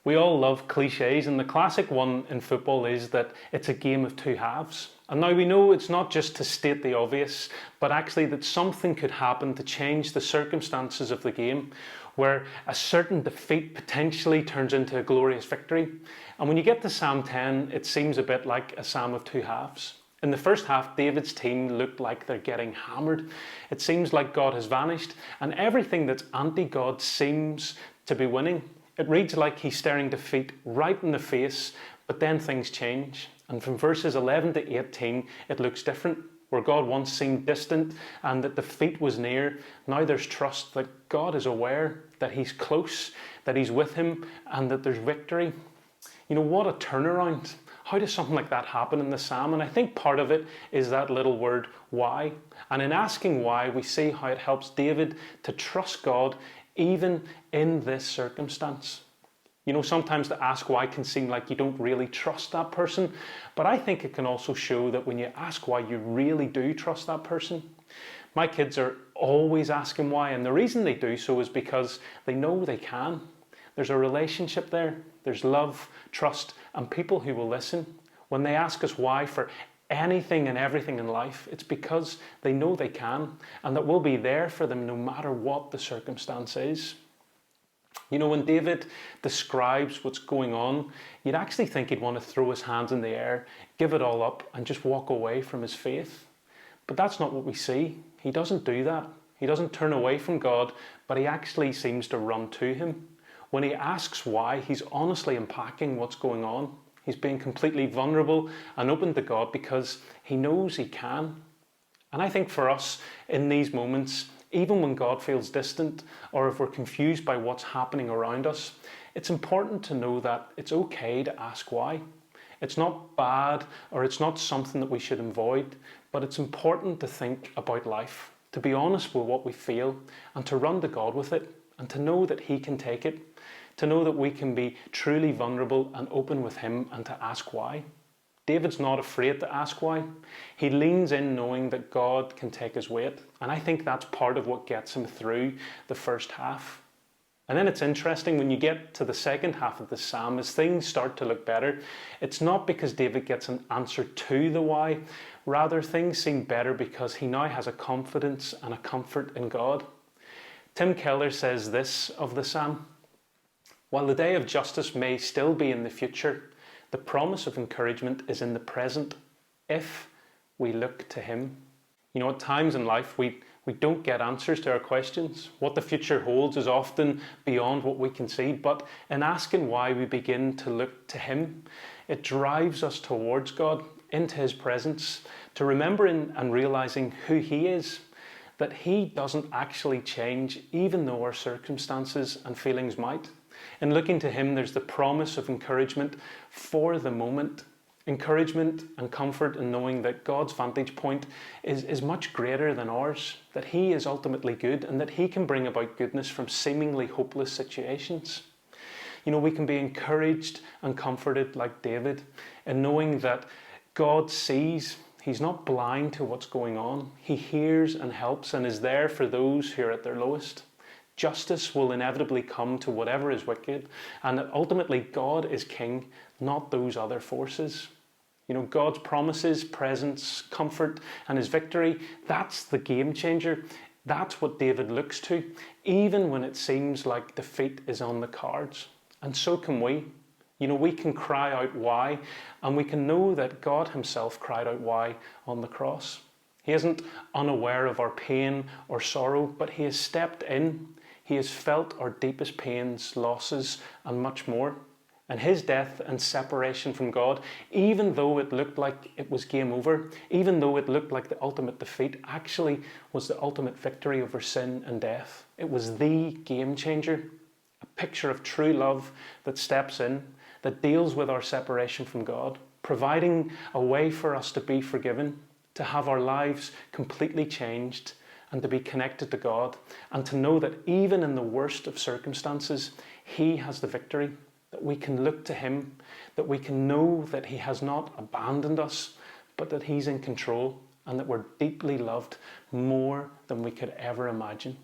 We all love cliches, and the classic one in football is that it's a game of two halves. And now we know it's not just to state the obvious, but actually that something could happen to change the circumstances of the game, where a certain defeat potentially turns into a glorious victory. And when you get to Psalm 10, it seems a bit like a psalm of two halves. In the first half, David's team looked like they're getting hammered. It seems like God has vanished, and everything that's anti-God seems to be winning. It reads like he's staring defeat right in the face, but then things change. And from verses 11 to 18, it looks different. Where God once seemed distant and that defeat was near, now there's trust that God is aware, that he's close, that he's with him, and that there's victory. You know, what a turnaround. How does something like that happen in the psalm? And I think part of it is that little word, why. And in asking why, we see how it helps David to trust God even in this circumstance. You know, sometimes to ask why can seem like you don't really trust that person, but I think it can also show that when you ask why, you really do trust that person. My kids are always asking why, and the reason they do so is because they know they can. There's a relationship there. There's love, trust, and people who will listen. When they ask us why for anything and everything in life, it's because they know they can, and that we'll be there for them no matter what the circumstance is. You know, when David describes what's going on, you'd actually think he'd want to throw his hands in the air, give it all up, and just walk away from his faith. But that's not what we see. He doesn't do that. He doesn't turn away from God, but he actually seems to run to him. When he asks why, he's honestly unpacking what's going on. He's being completely vulnerable and open to God because he knows he can. And I think for us in these moments, even when God feels distant or if we're confused by what's happening around us, it's important to know that it's okay to ask why. It's not bad or it's not something that we should avoid, but it's important to think about life, to be honest with what we feel and to run to God with it and to know that he can take it, to know that we can be truly vulnerable and open with him and to ask why. David's not afraid to ask why. He leans in knowing that God can take his weight. And I think that's part of what gets him through the first half. And then it's interesting when you get to the second half of the psalm, as things start to look better, it's not because David gets an answer to the why. Rather, things seem better because he now has a confidence and a comfort in God. Tim Keller says this of the psalm: while the day of justice may still be in the future, the promise of encouragement is in the present if we look to him. You know, at times in life, we don't get answers to our questions. What the future holds is often beyond what we can see, but in asking why, we begin to look to him. It drives us towards God, into his presence, to remembering and realizing who he is, that he doesn't actually change, even though our circumstances and feelings might. In looking to him, there's the promise of encouragement for the moment. Encouragement and comfort in knowing that God's vantage point is much greater than ours, that he is ultimately good and that he can bring about goodness from seemingly hopeless situations. You know, we can be encouraged and comforted like David in knowing that God sees. He's not blind to what's going on. He hears and helps and is there for those who are at their lowest. Justice will inevitably come to whatever is wicked, and that ultimately God is king, not those other forces. You know, God's promises, presence, comfort, and his victory, that's the game changer. That's what David looks to, even when it seems like defeat is on the cards. And so can we. You know, we can cry out why, and we can know that God himself cried out why on the cross. He isn't unaware of our pain or sorrow, but he has stepped in. He has felt our deepest pains, losses, and much more. And his death and separation from God, even though it looked like it was game over, even though it looked like the ultimate defeat, actually was the ultimate victory over sin and death. It was the game changer, a picture of true love that steps in, that deals with our separation from God, providing a way for us to be forgiven, to have our lives completely changed, and to be connected to God, and to know that even in the worst of circumstances, he has the victory, that we can look to him, that we can know that he has not abandoned us, but that he's in control, and that we're deeply loved more than we could ever imagine.